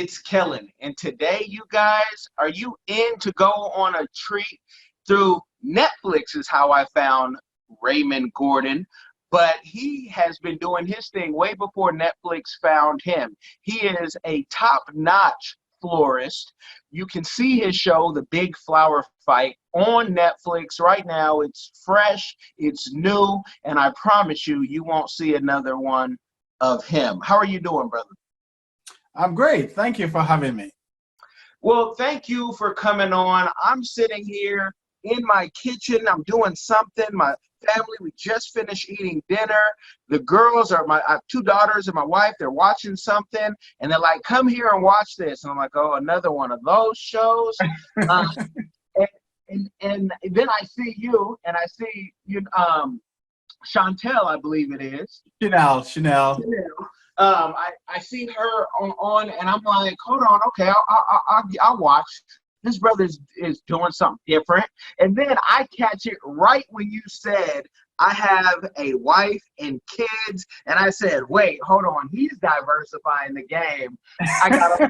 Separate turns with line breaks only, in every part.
It's Kellen. And today, you guys, are you in to go on a treat through Netflix is how I found Raymond Gordon, but he has been doing his thing way before Netflix found him. He is a top-notch florist. You can see his show, The Big Flower Fight, on Netflix right now. It's fresh, it's new, and I promise you, you won't see another one of him. How are you doing, brother?
I'm great. Thank you for having me.
Well, thank you for coming on. I'm sitting here in my kitchen. I'm doing something. My family, we just finished eating dinner. The girls I have two daughters and my wife, they're watching something, and they're like, come here and watch this. And I'm like, oh, another one of those shows. And then I see you, and I see you, Chantel, I believe it is.
Chanel.
I see her on, and I'm like, hold on, okay, I'll watch. This brother is doing something different. And then I catch it right when you said, I have a wife and kids. And I said, wait, hold on, he's diversifying the game. I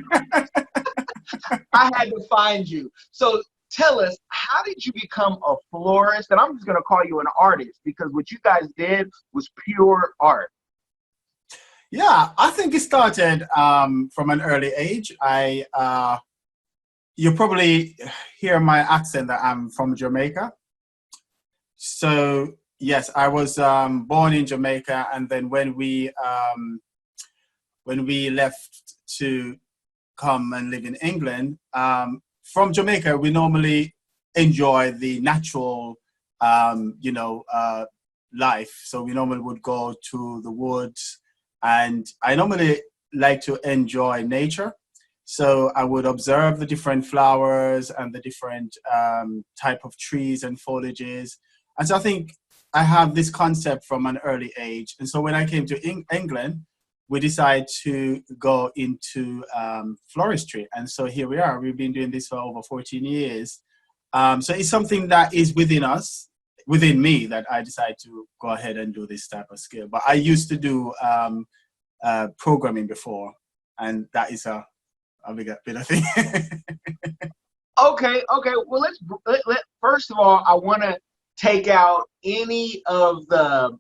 had to find you. So tell us, how did you become a florist? And I'm just going to call you an artist, because what you guys did was pure art.
Yeah, I think it started from an early age. You probably hear my accent that I'm from Jamaica. So yes, I was born in Jamaica, and then when we left to come and live in England, from Jamaica, we normally enjoy the natural, life. So we normally would go to the woods, and I normally like to enjoy nature. So I would observe the different flowers and the different type of trees and foliages. And so I think I have this concept from an early age. And so when I came to England, we decided to go into floristry. And so here we are. We've been doing this for over 14 years. So it's something that is within me, that I decided to go ahead and do this type of skill. But I used to do programming before, and that is a bit of thing.
Okay. Well, let first of all, I want to take out any of the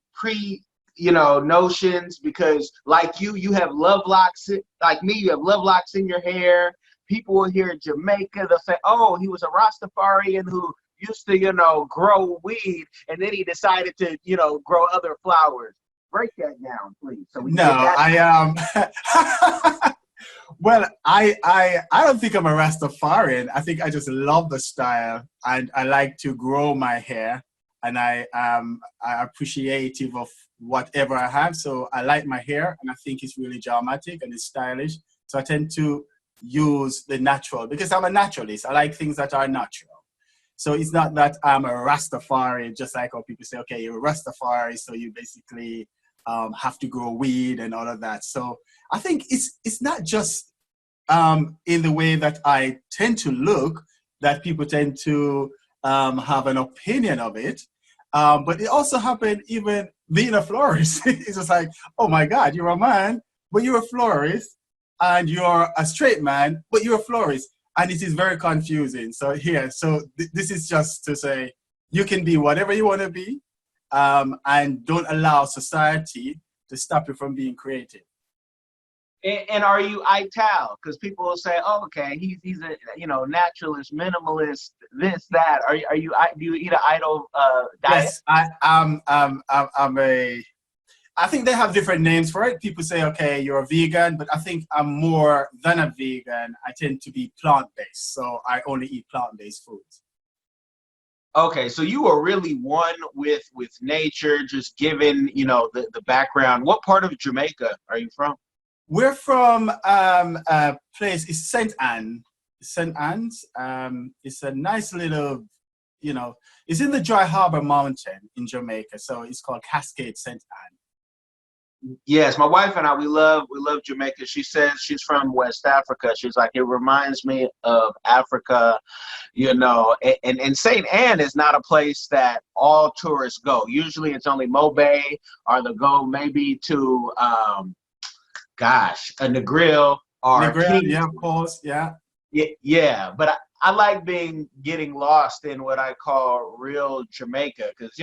notions, because like you have love locks. Like me, you have love locks in your hair. People here in Jamaica, they'll say, "Oh, he was a Rastafarian who used to, grow weed, and then he decided to, grow other flowers." Break that down, please. So we
Well, I don't think I'm a Rastafarian. I think I just love the style, and I like to grow my hair, and I appreciative of whatever I have. So I like my hair, and I think it's really dramatic and it's stylish. So I tend to use the natural, because I'm a naturalist. I like things that are natural. So it's not that I'm a Rastafari, just like how people say, okay, you're a Rastafari, so you basically have to grow weed and all of that. So I think it's not just in the way that I tend to look that people tend to have an opinion of it, but it also happened even being a florist. It's just like, oh my God, you're a man, but you're a florist, and you're a straight man, but you're a florist, and it is very confusing. So this is just to say, you can be whatever you want to be, and don't allow society to stop you from being creative.
And are you ITAL? Because people will say, "Oh, okay, he's a naturalist, minimalist, this, that." Are you? Do you eat an idle diet?
Yes, I'm a. I think they have different names for it. People say, "Okay, you're a vegan," but I think I'm more than a vegan. I tend to be plant-based, so I only eat plant-based foods.
Okay, so you are really one with nature, just given the background. What part of Jamaica are you from?
We're from a place, it's St. Anne. St. Anne's. It's a nice little, it's in the Dry Harbor Mountain in Jamaica. So it's called Cascade St. Anne.
Yes, my wife and I, we love Jamaica. She says she's from West Africa. She's like, it reminds me of Africa, and St. Anne is not a place that all tourists go. Usually it's only Mobay, or they'll go maybe to, a Negril, or
Negril,
King.
yeah, of course, yeah.
Yeah, but I like getting lost in what I call real Jamaica, because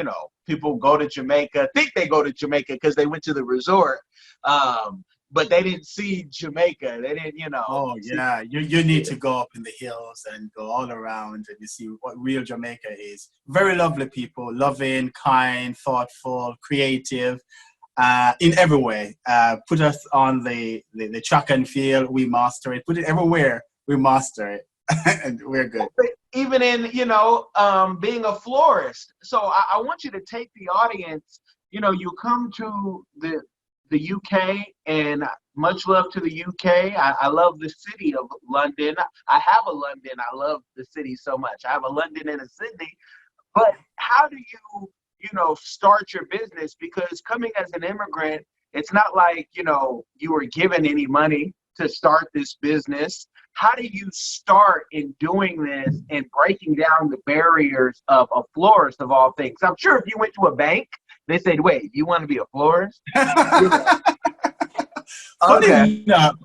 people go to Jamaica, think they go to Jamaica because they went to the resort, but they didn't see Jamaica. They didn't,
Oh
see.
yeah, you need to go up in the hills and go all around and you see what real Jamaica is. Very lovely people, loving, kind, thoughtful, creative, in every way. Put us on the track and field, we master it. Put it everywhere, we master it, and we're good.
Even in being a florist. So I want you to take the audience. You come to the UK, and much love to the UK. I love the city of London. I have a London. I love the city so much. I have a London and a Sydney. But how do you start your business? Because coming as an immigrant, it's not like, you were given any money to start this business. How do you start in doing this and breaking down the barriers of a florist of all things? I'm sure if you went to a bank, they said, wait, you want to be a florist? Okay.
Funny enough,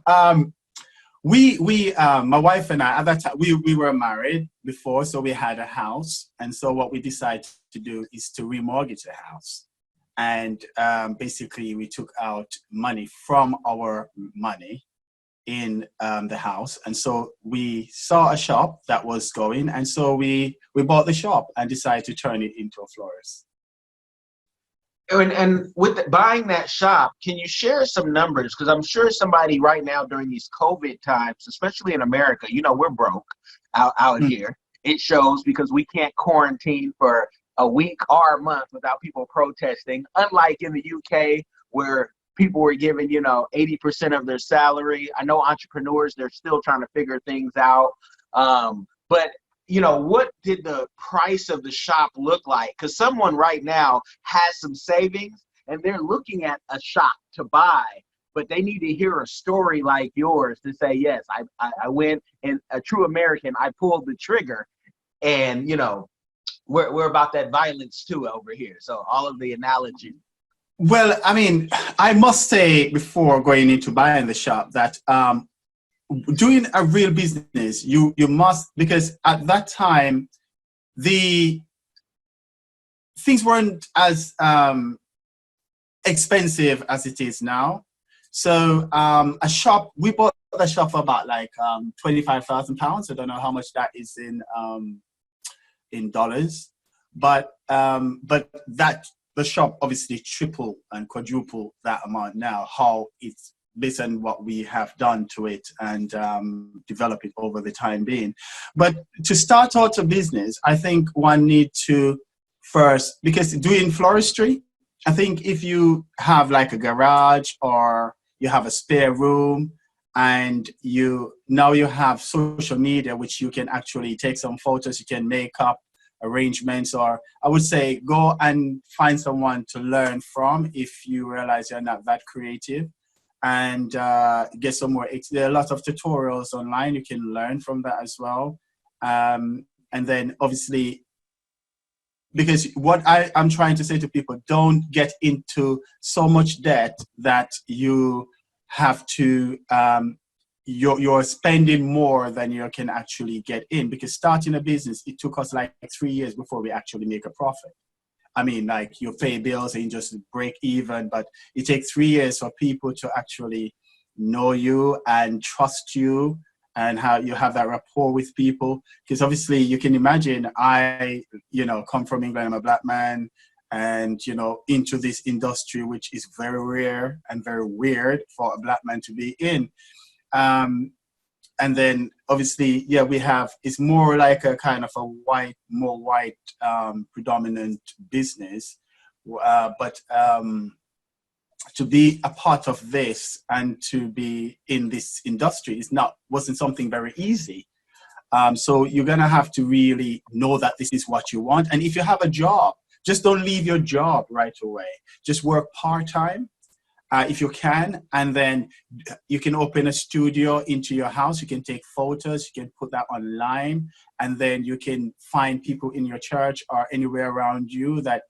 my wife and I, at that time, we were married before, so we had a house. And so what we decided to do is to remortgage the house. And basically, we took out money from our money in the house. And so we saw a shop that was going. And so we bought the shop and decided to turn it into a florist.
And with buying that shop, can you share some numbers? Because I'm sure somebody right now during these COVID times, especially in America, we're broke out here. It shows because we can't quarantine for a week or a month without people protesting. Unlike in the UK, where people were given, 80% of their salary. I know entrepreneurs, they're still trying to figure things out. But what did the price of the shop look like? Because someone right now has some savings and they're looking at a shop to buy, but they need to hear a story like yours to say, yes, I went, and a true American, I pulled the trigger. And, we're about that violence too over here. So all of the analogy.
Well, I mean, I must say before going into buying the shop that doing a real business, you must, because at that time, the things weren't as expensive as it is now. So a shop, we bought the shop for about like £25,000. I don't know how much that is in dollars, but that the shop obviously triple and quadruple that amount now. How it's based on what we have done to it and develop it over the time being. But to start out a business, I think one need to first, because doing floristry, I think if you have like a garage or you have a spare room and you have social media, which you can actually take some photos, you can make up arrangements, or I would say go and find someone to learn from if you realize you're not that creative. And get some more. There are a lot of tutorials online. You can learn from that as well. And then obviously, because what I'm trying to say to people, don't get into so much debt that you have to, you're spending more than you can actually get in. Because starting a business, it took us like 3 years before we actually make a profit. I mean, like you pay bills and you just break even, but it takes 3 years for people to actually know you and trust you and how you have that rapport with people. Because obviously you can imagine, I, come from England, I'm a black man, and, into this industry, which is very rare and very weird for a black man to be in. And then obviously, it's more like a kind of a more white predominant business. But to be a part of this and to be in this industry wasn't something very easy. So you're going to have to really know that this is what you want. And if you have a job, just don't leave your job right away. Just work part-time. If you can, and then you can open a studio into your house. You can take photos, you can put that online, and then you can find people in your church or anywhere around you that,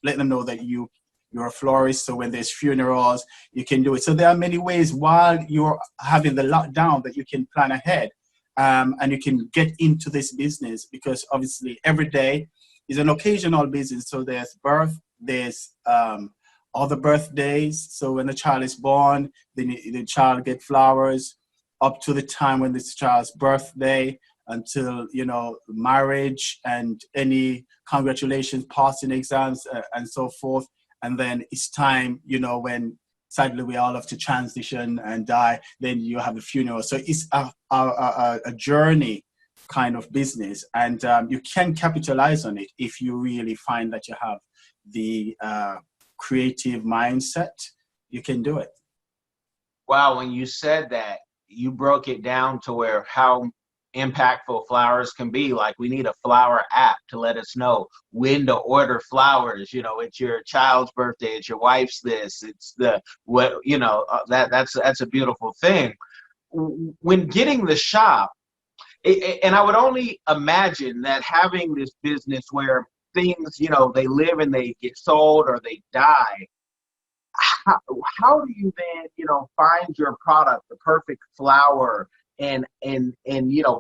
let them know that you you're a florist. So when there's funerals, you can do it. So there are many ways while you're having the lockdown that you can plan ahead, and you can get into this business, because obviously every day is an occasional business. So there's birth, there's other birthdays. So when a child is born, the child get flowers up to the time when this child's birthday, until, marriage and any congratulations, passing exams, and so forth. And then it's time, when sadly we all have to transition and die, then you have a funeral. So it's a journey kind of business, and you can capitalize on it if you really find that you have the creative mindset. You can do it.
Wow, when you said that, you broke it down to where how impactful flowers can be. Like, we need a flower app to let us know when to order flowers. It's your child's birthday, it's your wife's this, it's that's a beautiful thing. When getting the shop, and I would only imagine that having this business where things, they live and they get sold or they die, how do you then, find your product, the perfect flower, and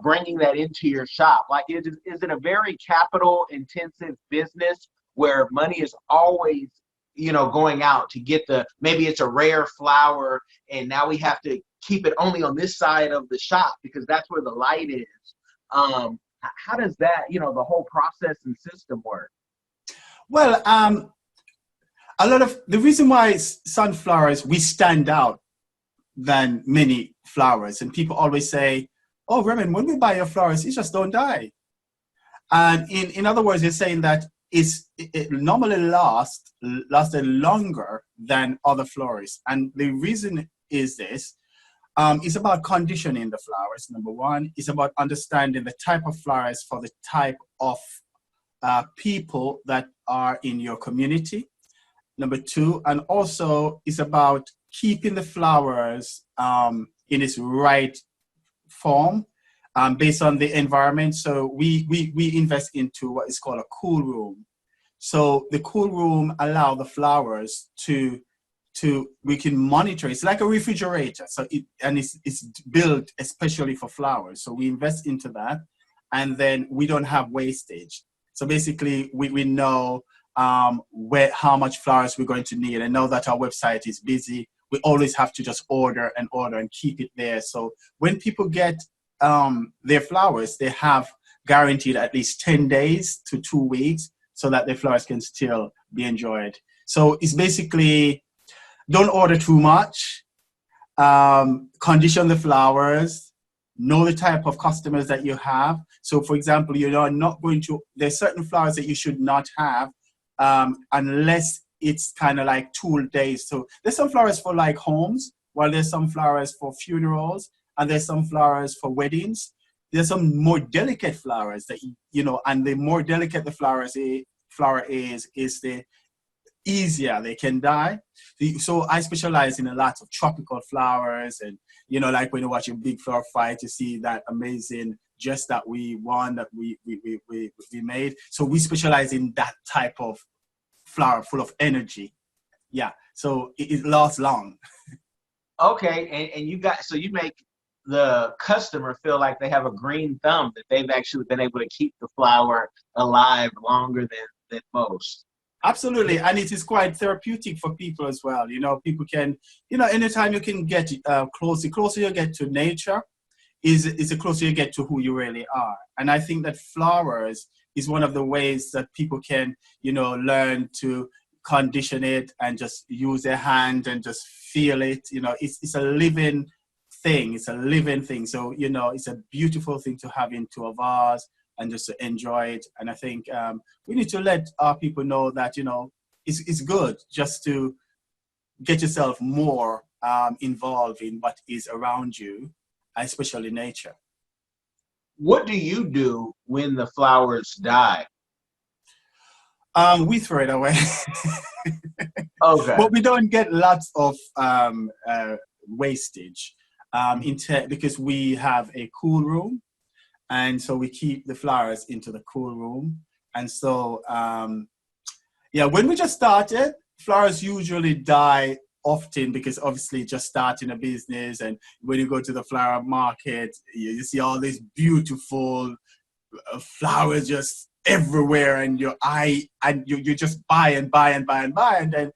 bringing that into your shop? Like, is it a very capital intensive business where money is always, going out to get maybe it's a rare flower, and now we have to keep it only on this side of the shop because that's where the light is? How does that, the whole process and system work?
Well, a lot of the reason why sunflowers, we stand out than many flowers, and people always say, "Oh, Raymond, when we buy your flowers, it just don't die." And in other words, they're saying that it normally lasted longer than other florists. And the reason is this: it's about conditioning the flowers. Number one, it's about understanding the type of flowers for the type of people that are in your community. Number two, and also it's about keeping the flowers in its right form based on the environment. So we invest into what is called a cool room. So the cool room allow the flowers we can monitor. It's like a refrigerator. So it's built especially for flowers. So we invest into that, and then we don't have wastage. So basically we know how much flowers we're going to need. I know that our website is busy. We always have to just order and keep it there. So when people get their flowers, they have guaranteed at least 10 days to 2 weeks so that their flowers can still be enjoyed. So it's basically, don't order too much, condition the flowers, know the type of customers that you have. So for example, there's certain flowers that you should not have unless it's kind of like 2 days. So there's some flowers for like homes, while there's some flowers for funerals, and there's some flowers for weddings. There's some more delicate flowers that, and the more delicate the flower is the easier they can die. So I specialize in a lot of tropical flowers, and, like when you watch a big flower fight, you see that amazing dress that we won, that we made. So we specialize in that type of flower full of energy. Yeah. So it lasts long.
Okay. And you make the customer feel like they have a green thumb, that they've actually been able to keep the flower alive longer than most.
Absolutely. And it is quite therapeutic for people as well. People can, anytime you can get close, the closer you get to nature is the closer you get to who you really are. And I think that flowers is one of the ways that people can, learn to condition it and just use their hand and just feel it. It's a living thing. It's a living thing. So, it's a beautiful thing to have into a vase and just to enjoy it. And I think we need to let our people know that, it's good just to get yourself more involved in what is around you, especially nature.
What do you do when the flowers die?
We throw it away.
Okay.
But we don't get lots of wastage because we have a cool room. And so we keep the flowers into the cool room. And so, when we just started, flowers usually die often because obviously just starting a business, and when you go to the flower market, you see all these beautiful flowers just everywhere, and your eye, and you just buy and buy and buy and buy, and then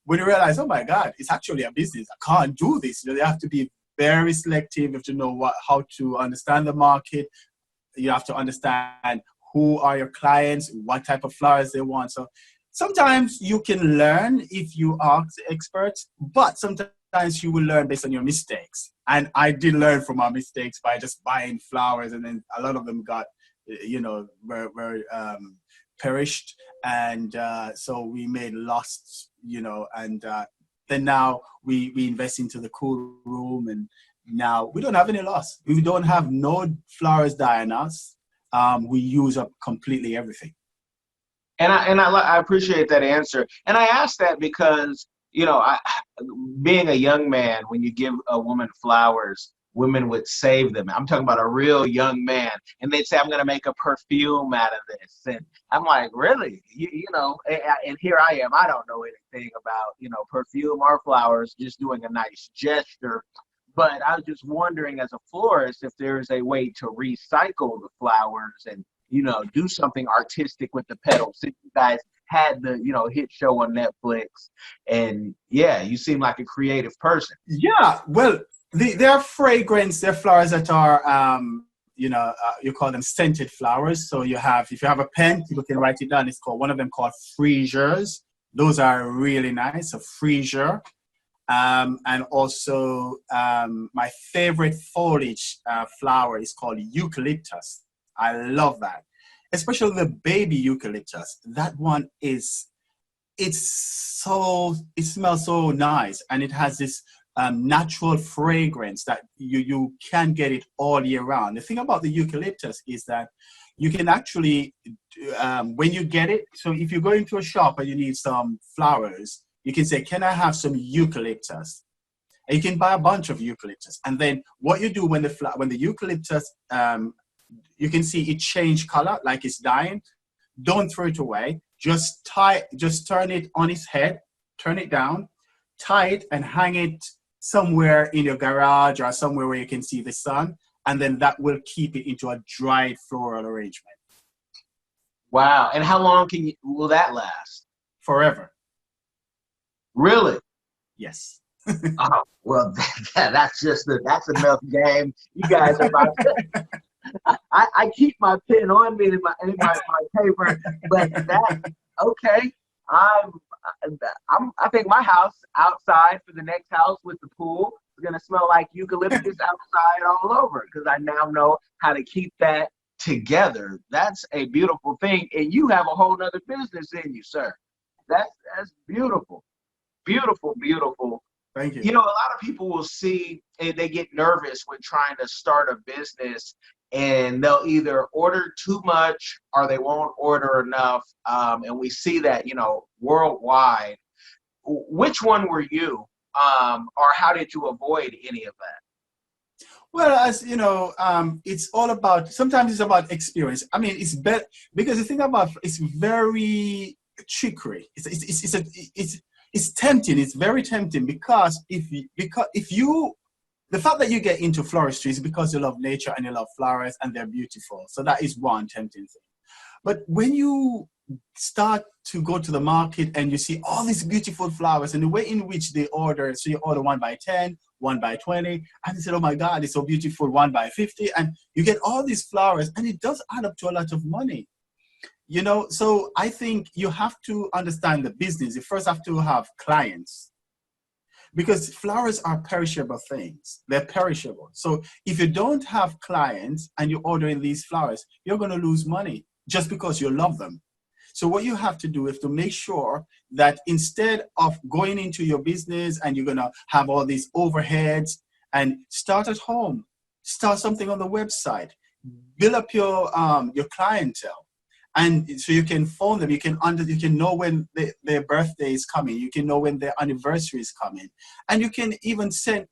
when you realize, oh my God, it's actually a business. I can't do this. You have to be very selective. You have to know how to understand the market. You have to understand who are your clients, what type of flowers they want. So sometimes you can learn if you ask experts, but sometimes you will learn based on your mistakes. And I did learn from our mistakes by just buying flowers, and then a lot of them got, were perished, and so we made lost, and then now we invest into the cool room, and now we don't have any loss. We don't have no flowers dying us. We use up completely everything.
And I appreciate that answer. And I ask that because, being a young man, when you give a woman flowers, women would save them. I'm talking about a real young man. And they'd say, I'm going to make a perfume out of this. And I'm like, really? And here I am. I don't know anything about, perfume or flowers, just doing a nice gesture. But I was just wondering, as a florist, if there's a way to recycle the flowers and, do something artistic with the petals. Since you guys had the, hit show on Netflix. And yeah, you seem like a creative person.
Yeah, well, they're fragrance. They're flowers that are, you call them scented flowers. So if you have a pen, people can write it down. It's called, one of them called freesiers. Those are really nice, a freesier. And also my favorite foliage flower is called eucalyptus. I love that, especially the baby eucalyptus. That one it smells so nice, and it has this natural fragrance that you can get it all year round. The thing about the eucalyptus is that you can actually, when you get it, so if you go into a shop and you need some flowers, you can say, can I have some eucalyptus? And you can buy a bunch of eucalyptus. And then what you do when the eucalyptus, you can see it change color, like it's dying. Don't throw it away. Just turn it on its head, turn it down, tie it and hang it somewhere in your garage or somewhere where you can see the sun. And then that will keep it into a dried floral arrangement.
Wow. And how long will that last?
Forever.
Really?
Yes.
Oh, well, that's enough game. You guys are about to, I keep my pen on me in my paper, but okay. I think my house outside for the next house with the pool is gonna smell like eucalyptus outside all over, because I now know how to keep that together. That's a beautiful thing, and you have a whole nother business in you, sir. That's beautiful. Beautiful, beautiful.
Thank you.
A lot of people will see, and they get nervous when trying to start a business, and they'll either order too much or they won't order enough. And we see that, worldwide. Which one were you, or how did you avoid any of that?
Well, as you know, sometimes it's about experience. I mean, it's better because the thing about it's very trickery. It's tempting. It's very tempting because the fact that you get into floristry is because you love nature and you love flowers and they're beautiful. So that is one tempting thing. But when you start to go to the market and you see all these beautiful flowers and the way in which they order, so you order 1 by 10, 1 by 20, and you say, oh my God, it's so beautiful, 1 by 50, and you get all these flowers, and it does add up to a lot of money. So I think you have to understand the business. You first have to have clients, because flowers are perishable things. They're perishable. So if you don't have clients and you're ordering these flowers, you're going to lose money just because you love them. So what you have to do is to make sure that instead of going into your business and you're going to have all these overheads, and start at home, start something on the website, build up your clientele. And so you can phone them, you can know when their birthday is coming, you can know when their anniversary is coming. And you can even send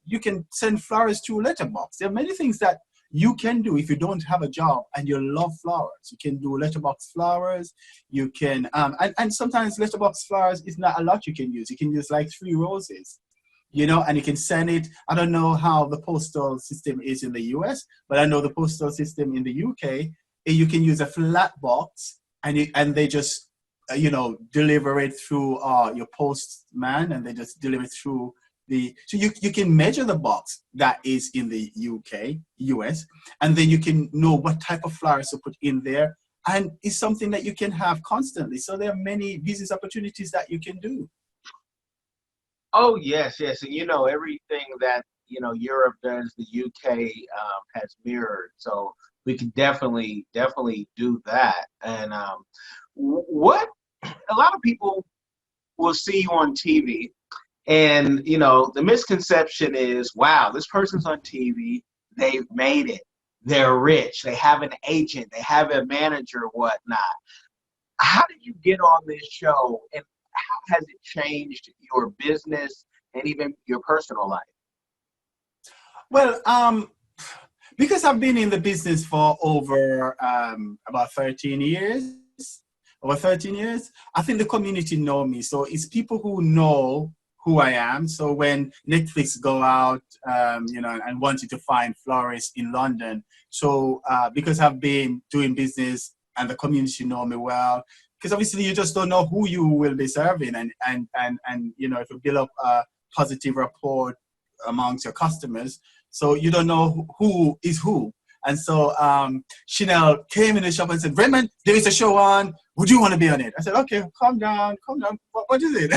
flowers to letterbox. There are many things that you can do if you don't have a job and you love flowers. You can do letterbox flowers. You can, and sometimes letterbox flowers is not a lot you can use. You can use like 3 roses, and you can send it. I don't know how the postal system is in the US, but I know the postal system in the UK, you can use a flat box and they just, deliver it through your postman, and they just deliver it through so you can measure the box that is in the US, and then you can know what type of flowers to put in there. And it's something that you can have constantly. So there are many business opportunities that you can do.
Oh, yes. And, everything that, Europe does, the UK has mirrored. So we can definitely do that. And what a lot of people will see you on TV. And, the misconception is, wow, this person's on TV. They've made it. They're rich. They have an agent. They have a manager, whatnot. How did you get on this show, and how has it changed your business and even your personal life?
Well, because I've been in the business for over about 13 years, I think the community know me. So it's people who know who I am. So when Netflix go out, and wanted to find Florist in London, so because I've been doing business and the community know me well, because obviously you just don't know who you will be serving, and if you build up a positive rapport amongst your customers, so you don't know who is who. And so Chanel came in the shop and said, Raymond, there is a show on. Would you want to be on it? I said, okay, calm down. What is it?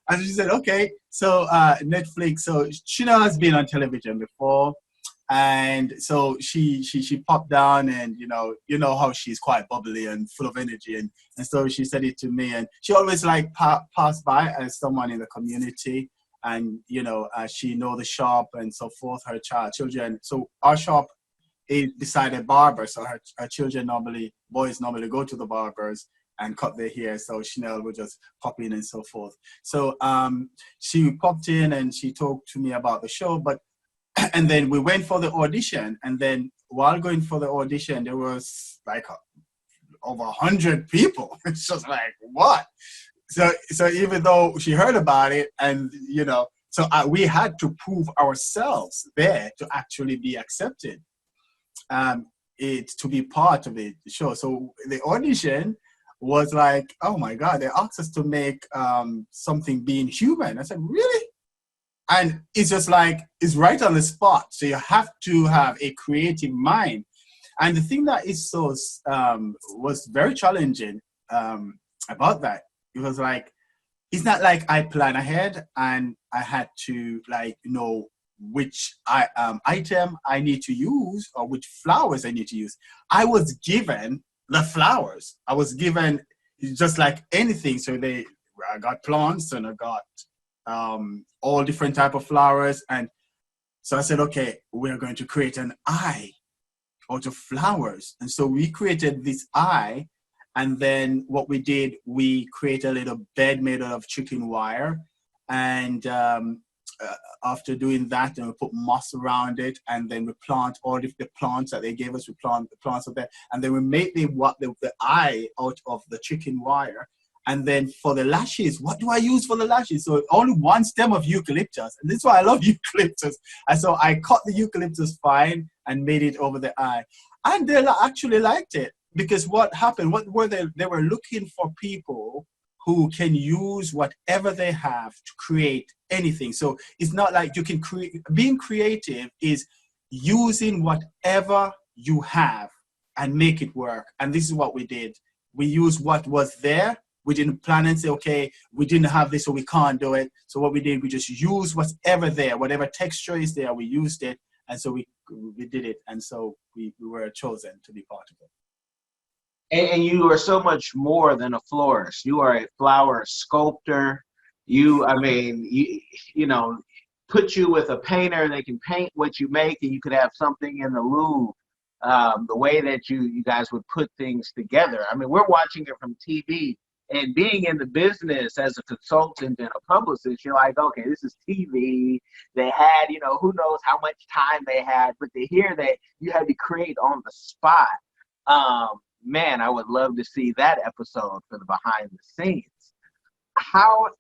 And she said, okay. So Netflix. So Chanel has been on television before. And so she popped down, and you know how she's quite bubbly and full of energy, and so she said it to me, and she always pass by as someone in the community, and she know the shop and so forth, her children. So our shop is beside a barber, so her boys normally go to the barbers and cut their hair, so Chanel would just pop in and so forth. So she popped in and she talked to me about the show, and then we went for the audition, and then while going for the audition, there was like over 100 people. It's just like, what? So even though she heard about it, and we had to prove ourselves there to actually be accepted, to be part of the show. So the audition was like, oh my God, they asked us to make something being human. I said, really? And it's just like, it's right on the spot. So you have to have a creative mind. And the thing that is was very challenging about that, it was like, it's not like I plan ahead and I had to know which item I need to use or which flowers I need to use. I was given the flowers. I was given just like anything. So I got plants and I got all different type of flowers. And so I said, okay, we're going to create an eye out of flowers. And so we created this eye. And then what we did, we created a little bed made out of chicken wire. And after doing that, and we put moss around it, and then we plant all the plants that they gave us. We plant the plants up there, and then we made the eye out of the chicken wire. And then for the lashes, what do I use for the lashes? So only one stem of eucalyptus, and this is why I love eucalyptus. And so I cut the eucalyptus fine and made it over the eye, and they actually liked it, because what happened? They were looking for people who can use whatever they have to create anything. So it's not like you can create. Being creative is using whatever you have and make it work. And this is what we did. We used what was there. We didn't plan and say, okay, we didn't have this, so we can't do it. So what we did, we just used whatever there, whatever texture is there, we used it. And so we did it. And so we were chosen to be part of it.
And you are so much more than a florist. You are a flower sculptor. Put you with a painter, they can paint what you make, and you could have something in the Louvre. The way that you guys would put things together. I mean, we're watching it from TV, And being in the business as a consultant and a publicist, you're like, okay, this is TV. They had, who knows how much time they had, but to hear that you had to create on the spot, man, I would love to see that episode for the behind the scenes. How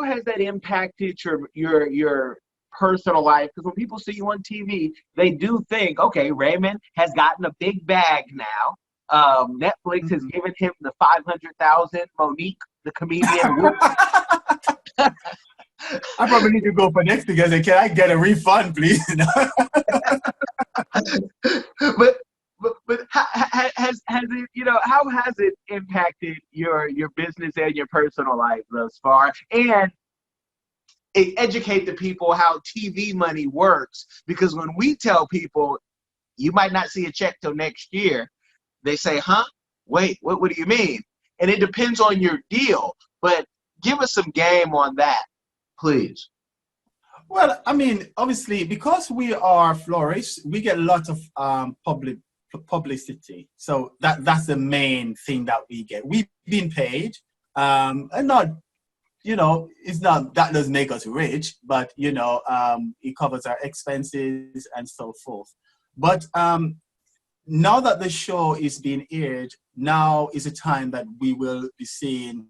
has that impacted your personal life? Because when people see you on TV, they do think, okay, Raymond has gotten a big bag now. Netflix has given him the 500,000. Monique, the comedian.
I probably need to go for next because can I get a refund, please?
But how has it, how has it impacted your business and your personal life thus far? And educate the people how TV money works, because when we tell people you might not see a check till next year, they say, huh? Wait, what do you mean? And it depends on your deal, but give us some game on that, please.
Well, I mean, obviously, because we are Florist, we get a lot of publicity. So that's the main thing that we get. We've been paid, and not, it's not, that doesn't make us rich, but, it covers our expenses and so forth. But now that the show is being aired, now is a time that we will be seeing,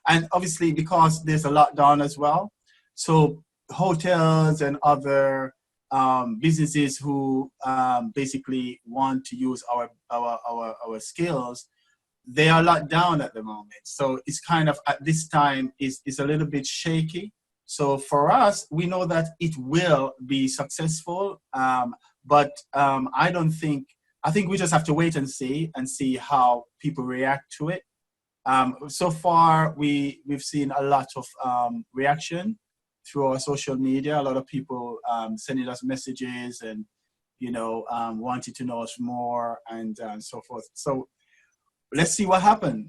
and obviously because there's a lockdown as well, so hotels and other businesses who basically want to use our skills, they are locked down at the moment. So it's kind of at this time is a little bit shaky. So for us, we know that it will be successful, but I think we just have to wait and see how people react to it. So far, we've seen a lot of reaction through our social media. A lot of people sending us messages and, wanting to know us more and so forth. So let's see what happens.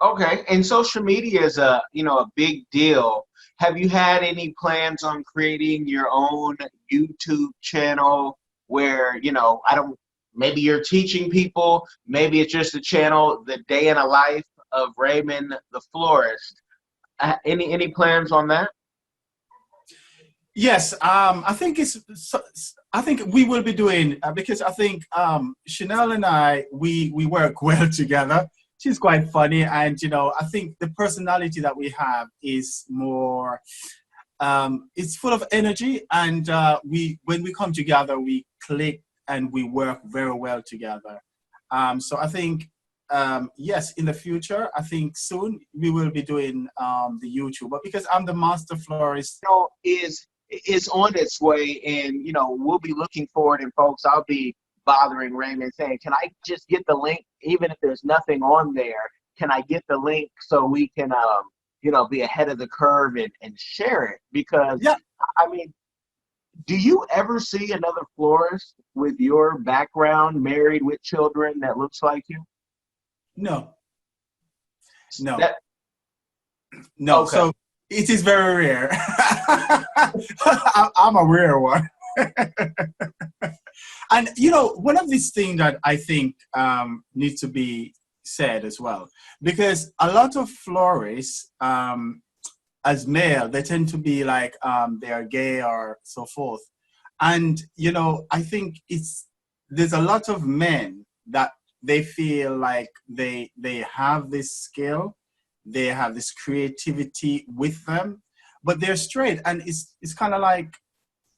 Okay, and social media is a big deal. Have you had any plans on creating your own YouTube channel where, maybe you're teaching people, maybe it's just a channel, the day in a life of Raymond the Florist? Any plans on that?
Yes, I think we will be doing, because I think Chanel and I, we work well together. She's quite funny, and I think the personality that we have is more, it's full of energy, and when we come together, we click and we work very well together. So I think, yes, in the future, I think soon we will be doing the YouTube, but because I'm the master florist,
is on its way, and we'll be looking forward. And folks, I'll be bothering Raymond saying, can I just get the link, even if there's nothing on there? Can I get the link so we can be ahead of the curve and share it? Because
yeah,
I mean, do you ever see another florist with your background, married with children, that looks like you?
No.
Okay.
So it is very rare. I'm a rare one. And one of these things that I think needs to be said as well, because a lot of florists, as male, they tend to be like they are gay or so forth, and I think there's a lot of men that they feel like they have this skill, they have this creativity with them, but they're straight, and it's kind of like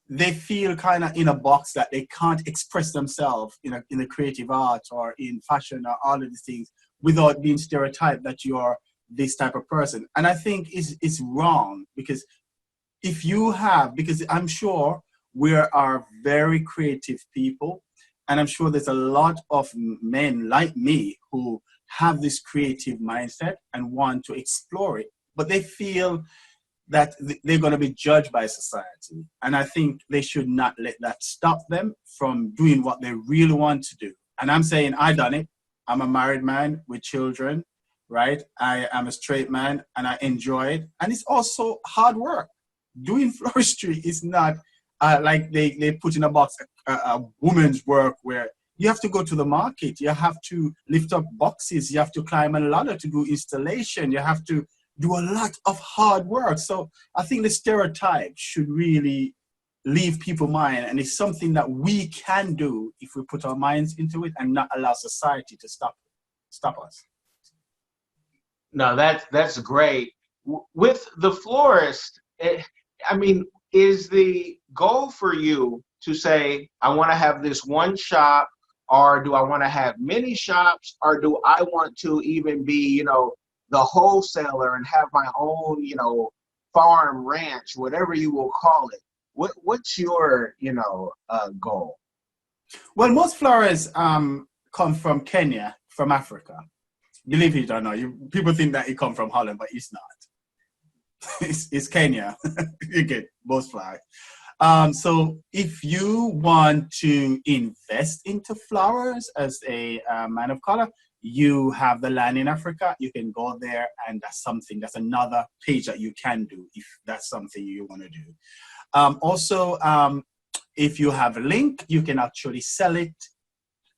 they feel kind of in a box that they can't express themselves in a creative art or in fashion or all of these things without being stereotyped that you are this type of person. And I think it's wrong, because because I'm sure we are very creative people, and I'm sure there's a lot of men like me who have this creative mindset and want to explore it, but they feel that they're going to be judged by society. And I think they should not let that stop them from doing what they really want to do. And I'm saying I done it. I'm a married man with children, right? I am a straight man and I enjoy it. And it's also hard work. Doing floristry is not like they put in a box a woman's work where you have to go to the market. You have to lift up boxes. You have to climb a ladder to do installation. You have to do a lot of hard work. So I think the stereotype should really leave people's mind, and it's something that we can do if we put our minds into it and not allow society to stop us.
No, that's great. With the florist, is the goal for you to say, I want to have this one shop, or do I want to have many shops, or do I want to even be, the wholesaler and have my own, farm, ranch, whatever you will call it? What's your, goal?
Well, most florists come from Kenya, from Africa. Believe it or not, people think that it come from Holland, but it's not. It's Kenya. You get most flowers. So if you want to invest into flowers as a man of color, you have the land in Africa. You can go there, and that's another page that you can do if that's something you want to do. Also, if you have a link, you can actually sell it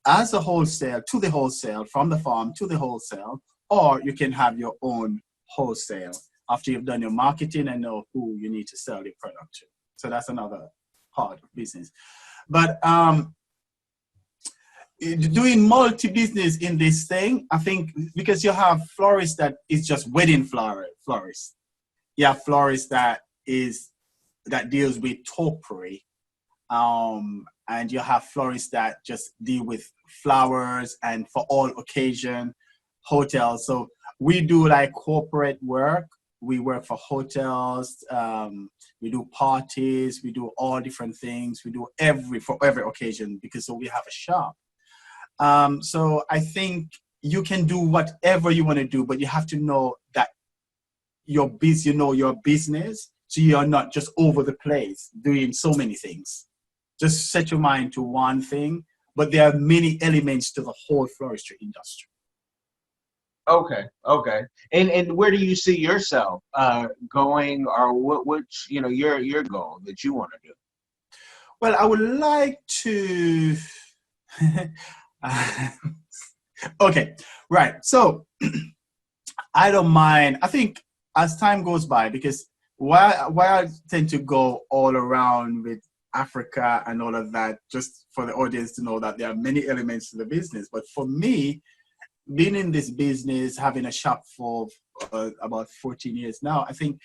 as a wholesale to the wholesale, from the farm to the wholesale, or you can have your own wholesale after you've done your marketing and know who you need to sell your product to. So that's another part of business. But doing multi-business in this thing, I think, because you have florists that is just wedding florists. You have florists that deals with topiary. And you have florists that just deal with flowers and for all occasion, hotels. So we do like corporate work. We work for hotels. We do parties. We do all different things. We do for every occasion, because we have a shop. So I think you can do whatever you want to do, but you have to know that your business, so you're not just over the place doing so many things. Just set your mind to one thing, but there are many elements to the whole floristry industry.
Okay. And where do you see yourself going, or what's your goal that you want to do?
Well, I would like to. Okay, right. So I don't mind. I think as time goes by, because while I tend to go all around with Africa and all of that, just for the audience to know that there are many elements to the business. But for me, being in this business, having a shop for about 14 years now, I think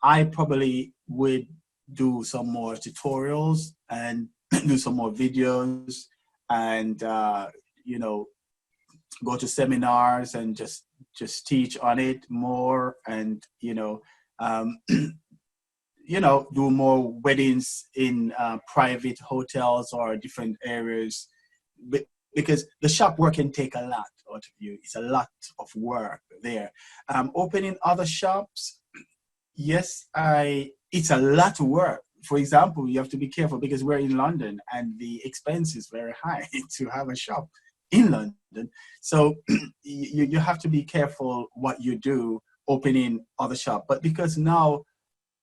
I probably would do some more tutorials and do some more videos and, go to seminars and just teach on it more and, do more weddings in private hotels or different areas, because the shop work can take a lot out of you. It's a lot of work there. Opening other shops, yes, it's a lot of work. For example, you have to be careful because we're in London and the expense is very high to have a shop in London. So you have to be careful what you do opening other shop. But because now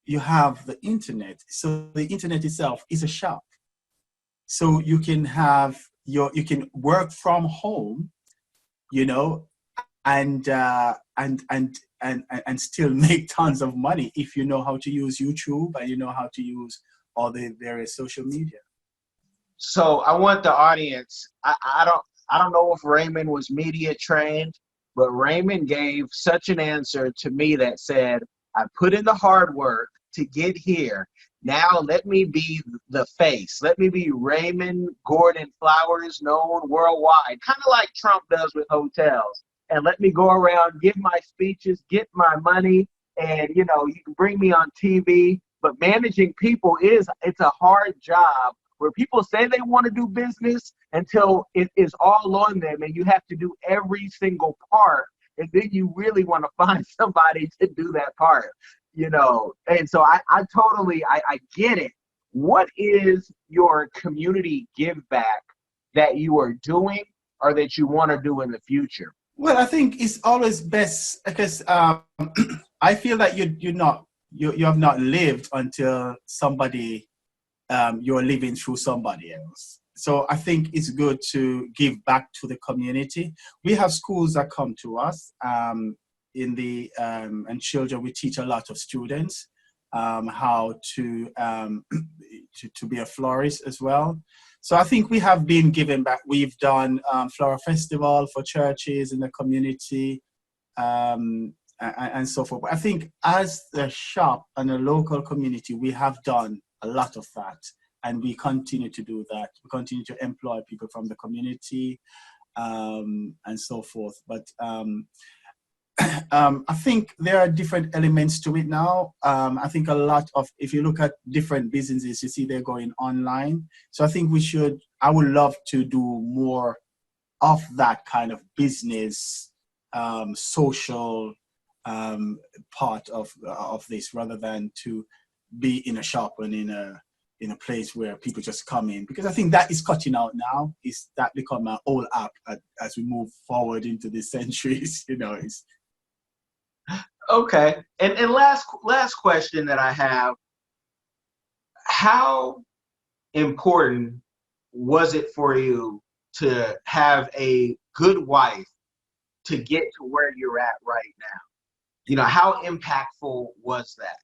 you have the internet, so the internet itself is a shop. So you can work from home, and still make tons of money if you know how to use YouTube and you know how to use all the various social media.
So I want the audience. I don't know if Raymond was media trained, but Raymond gave such an answer to me that said, I put in the hard work to get here. Now let me be the face. Let me be Raymond Gordon Flowers, known worldwide, kind of like Trump does with hotels. And let me go around, give my speeches, get my money, and you can bring me on TV. But managing people it's a hard job where people say they want to do business until it is all on them and you have to do every single part. And then you really want to find somebody to do that part. And so I totally get it. What is your community give back that you are doing or that you want to do in the future?
Well, I think it's always best because I feel that you have not lived until somebody you're living through somebody else. so I think it's good to give back to the community. We have schools that come to us in the and children. We teach a lot of students how to be a florist as well. So I think we have been giving back. We've done flower festival for churches in the community and so forth. But I think as the shop and the local community, we have done a lot of that, and we continue to do that. We continue to employ people from the community and so forth. But I think there are different elements to it now. I think a lot of, if you look at different businesses, you see they're going online. So I think I would love to do more of that kind of business, social part of this, rather than to be in a shop and in a place where people just come in, because I think that is cutting out now. Is that become an old app as we move forward into the centuries? It's
okay. And last question that I have: how important was it for you to have a good wife to get to where you're at right now? How impactful was that?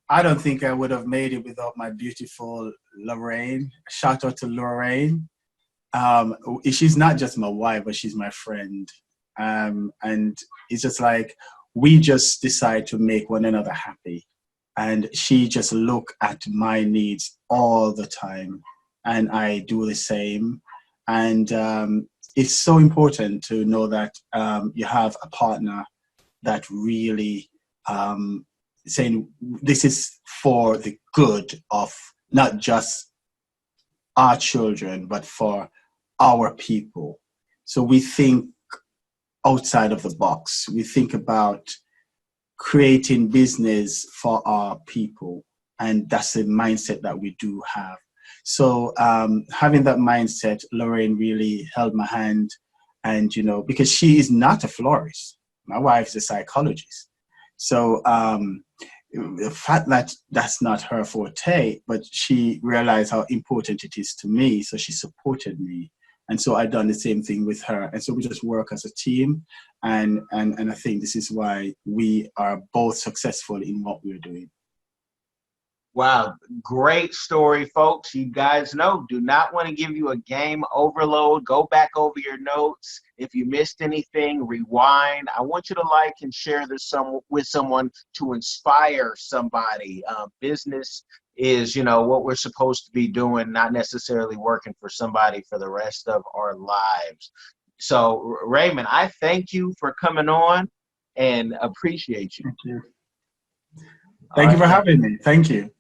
I don't think I would have made it without my beautiful Lorraine. Shout out to Lorraine. She's not just my wife, but she's my friend. And it's just like, we just decide to make one another happy. And she just look at my needs all the time. And I do the same. And it's so important to know that you have a partner that really saying this is for the good of not just our children, but for our people. So we think outside of the box. We think about creating business for our people. And that's the mindset that we do have. So having that mindset, Lorraine really held my hand. And, because she is not a florist. My wife is a psychologist. So the fact that that's not her forte, but she realized how important it is to me. So she supported me. And so I've done the same thing with her. And so we just work as a team. And I think this is why we are both successful in what we're doing.
Wow, great story, folks. You guys know, do not want to give you a game overload. Go back over your notes. If you missed anything, rewind. I want you to like and share this with someone to inspire somebody. Business is, what we're supposed to be doing, not necessarily working for somebody for the rest of our lives. So, Raymond, I thank you for coming on and appreciate you.
Thank you. Thank you for having me. Thank you.